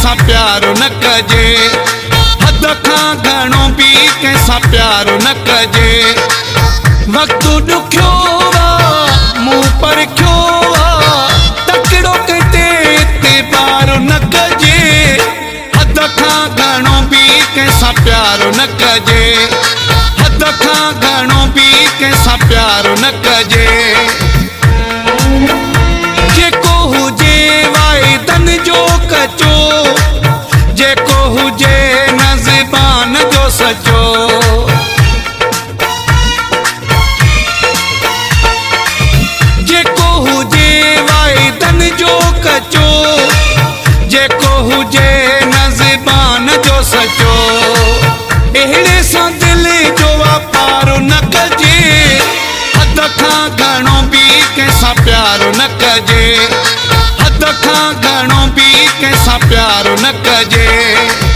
कंहिंसां प्यारो न कजे, हद खां घणो बि कंहिंसां प्यारो न कजे। वक़्तु ॾुखियो मूं परखियो तकिड़ो कंहिं ते पारो न कजे, हद खां घणो बि कंहिंसां प्यारो न कजे, हद खां घणो बि कंहिंसां प्यारो न कजे। जेको हुजे वाइदनि जो कचो, जेको हुजे न ज़बान जो सचो, जेको हुजे वाइदनि जो कचो, जेको हुजे न ज़बान जो सचो। अहिड़े सां दिलि जो वापारो न कजे, हद खां घणो बि कंहिंसां प्यारो न कजे, हद खां घणो बि कंहिंसां प्यारो न कजे।